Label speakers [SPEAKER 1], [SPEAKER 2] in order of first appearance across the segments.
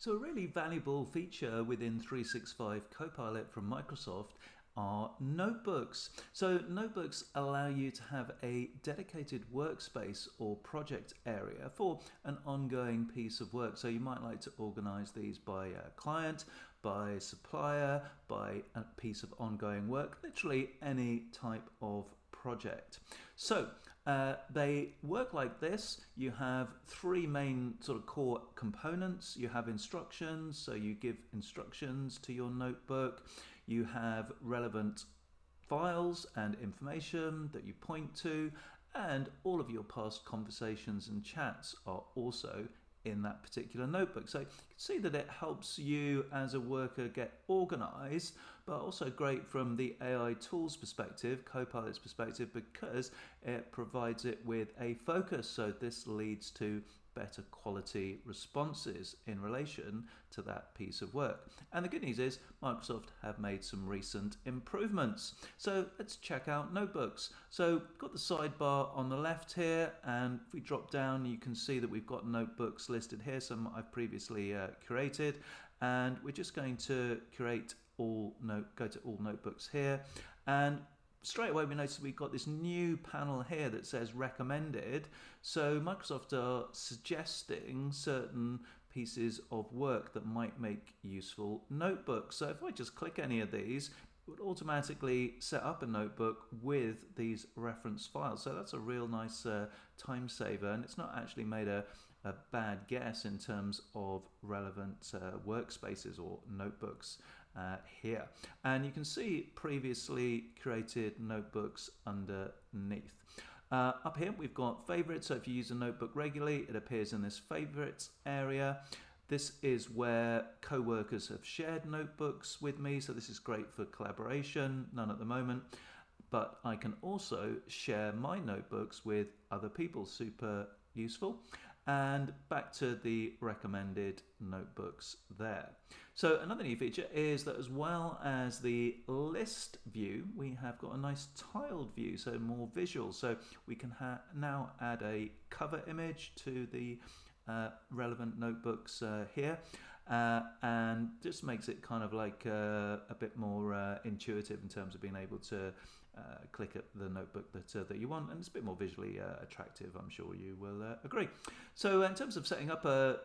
[SPEAKER 1] So a really valuable feature within 365 Copilot from Microsoft are notebooks. So notebooks allow you to have a dedicated workspace or project area for an ongoing piece of work. So you might like to organize these by client, by supplier, by a piece of ongoing work, literally any type of project. So they work like this. You have three main sort of core components. You have instructions, so you give instructions to your notebook. You have relevant files and information that you point to, and all of your past conversations and chats are also in that particular notebook. So you can see that it helps you as a worker get organized, but also great from the AI tools perspective, Copilot's perspective, because it provides it with a focus. So this leads to better quality responses in relation to that piece of work. And the good news is Microsoft have made some recent improvements. So let's check out notebooks. So got the sidebar on the left here, and if we drop down you can see that we've got notebooks listed here, some I've previously created, and we're just going to create go to all notebooks here, and straight away we notice we've got this new panel here that says recommended. So Microsoft are suggesting certain pieces of work that might make useful notebooks. So if I just click any of these, it would automatically set up a notebook with these reference files. So that's a real nice time saver, and it's not actually made a bad guess in terms of relevant workspaces or notebooks here. And you can see previously created notebooks underneath. Up here we've got favorites, so if you use a notebook regularly it appears in this favorites area. This is where co-workers have shared notebooks with me, so this is great for collaboration, none at the moment. But I can also share my notebooks with other people, super useful. And back to the recommended notebooks there. So another new feature is that as well as the list view, we have got a nice tiled view, so more visual. So we can now add a cover image to the relevant notebooks here, and just makes it kind of like a bit more intuitive in terms of being able to click at the notebook that you want, and it's a bit more visually attractive. I'm sure you will agree. So in terms of setting up a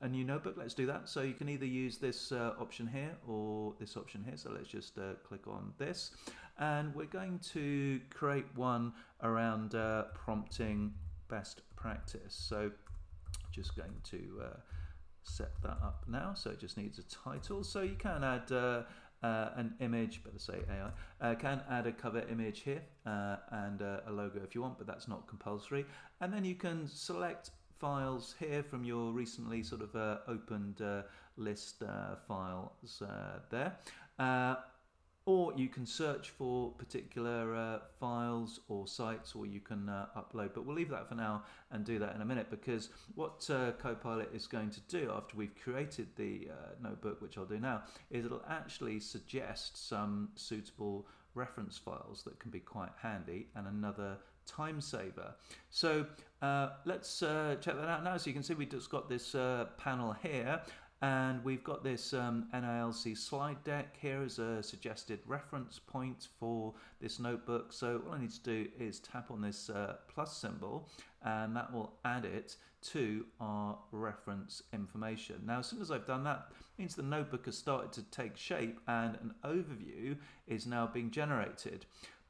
[SPEAKER 1] new notebook, let's do that. So you can either use this option here or this option here. So let's just click on this, and we're going to create one around prompting best practice. So just going to set that up now. So it just needs a title. So you can add an image, better say AI, can add a cover image here and a logo if you want, but that's not compulsory. And then you can select files here from your recently sort of opened list files there. Or you can search for particular files or sites, or you can upload. But we'll leave that for now and do that in a minute, because what Copilot is going to do after we've created the notebook, which I'll do now, is it'll actually suggest some suitable reference files that can be quite handy and another time saver. So let's check that out now. So you can see we've just got this panel here, and we've got this NILC slide deck here as a suggested reference point for this notebook. So all I need to do is tap on this plus symbol, and that will add it to our reference information. Now, as soon as I've done that, it means the notebook has started to take shape and an overview is now being generated.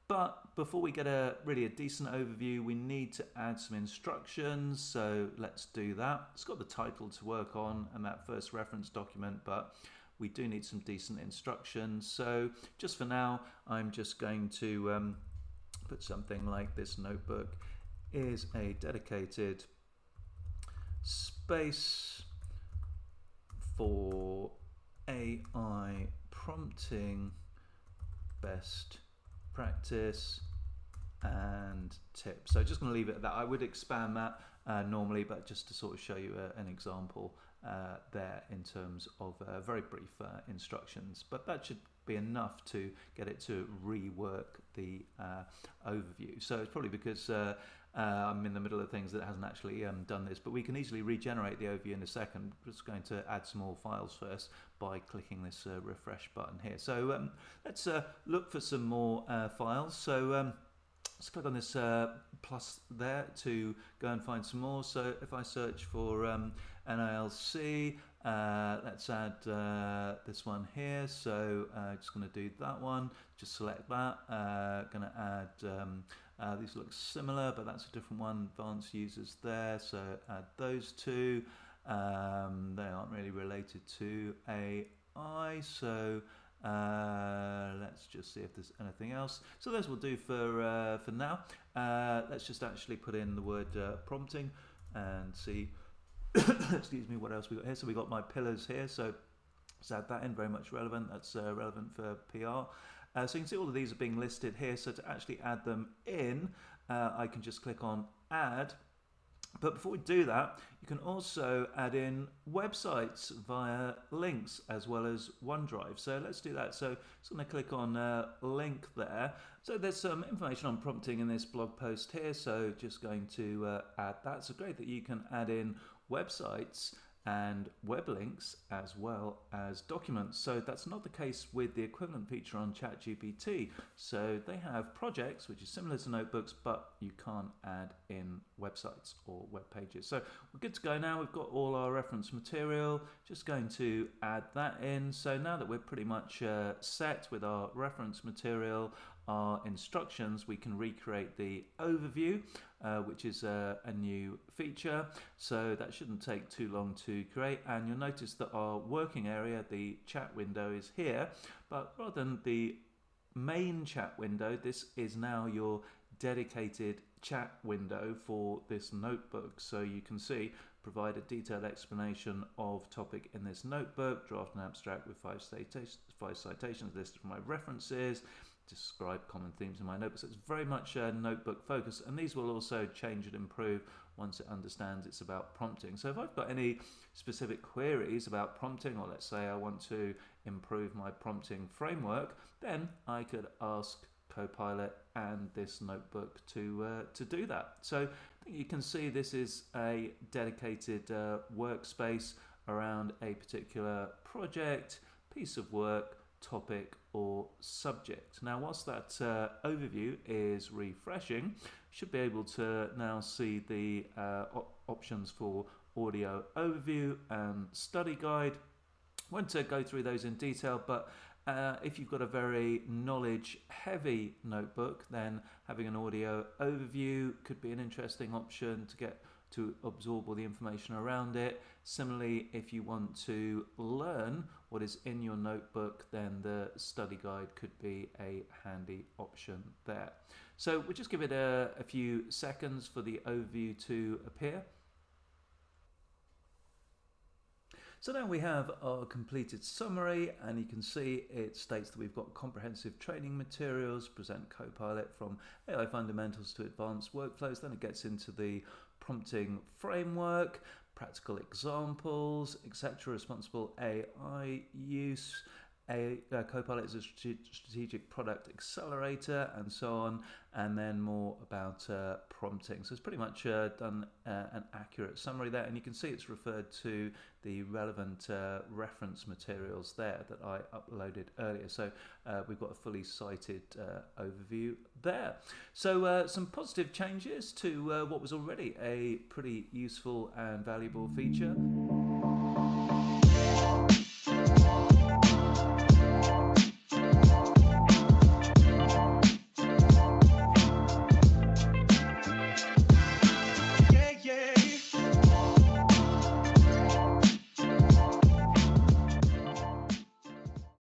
[SPEAKER 1] But before we get really a decent overview, we need to add some instructions. So let's do that. It's got the title to work on and that first reference document, but we do need some decent instructions. So just for now, I'm just going to put something like this notebook is a dedicated space for AI prompting best practice and tips. So just going to leave it at that. I would expand that normally, but just to sort of show you an example there in terms of very brief instructions. But that should be enough to get it to rework the overview. So it's probably because I'm in the middle of things that hasn't actually done this, but we can easily regenerate the overview in a second. We're just going to add some more files first by clicking this refresh button here. So let's look for some more files. So let's click on this plus there to go and find some more. So if I search for NILC, let's add this one here. So just going to do that one, just select that. Going to add, these look similar, but that's a different one, advanced users there. So add those two. They aren't really related to AI. So let's just see if there's anything else. So those will do for now. Let's just actually put in the word prompting and see excuse me, what else we got here. So we got my pillars here, so let's add that in, very much relevant. That's relevant for PR. So you can see all of these are being listed here. So to actually add them in, I can just click on add. But before we do that, you can also add in websites via links as well as OneDrive. So let's do that. So I'm just going to click on link there. So there's some information on prompting in this blog post here. So just going to add that. So great that you can add in websites and web links as well as documents. So that's not the case with the equivalent feature on ChatGPT. So they have projects, which is similar to notebooks, but you can't add in websites or web pages. So we're good to go now. We've got all our reference material. Just going to add that in. So now that we're pretty much set with our reference material, our instructions, we can recreate the overview, which is a new feature. So that shouldn't take too long to create. And you'll notice that our working area, the chat window, is here. But rather than the main chat window, this is now your dedicated chat window for this notebook. So you can see, provide a detailed explanation of topic in this notebook, draft an abstract with five citations listed from my references, describe common themes in my notebook. So it's very much notebook focused, and these will also change and improve once it understands it's about prompting. So if I've got any specific queries about prompting, or let's say I want to improve my prompting framework, then I could ask Copilot and this notebook to do that. So I think you can see this is a dedicated workspace around a particular project, piece of work, topic or subject. Now whilst that overview is refreshing, you should be able to now see the options for audio overview and study guide. Won't go through those in detail, but if you've got a very knowledge heavy notebook, then having an audio overview could be an interesting option to get to absorb all the information around it. Similarly, if you want to learn what is in your notebook, then the study guide could be a handy option there. So we'll just give it a few seconds for the overview to appear. So now we have our completed summary, and you can see it states that we've got comprehensive training materials, present Copilot from AI fundamentals to advanced workflows. Then it gets into the prompting framework, practical examples, etc., responsible AI use. Copilot is a strategic product accelerator, and so on, and then more about prompting. So it's pretty much done an accurate summary there, and you can see it's referred to the relevant reference materials there that I uploaded earlier. So we've got a fully cited overview there. So some positive changes to what was already a pretty useful and valuable feature.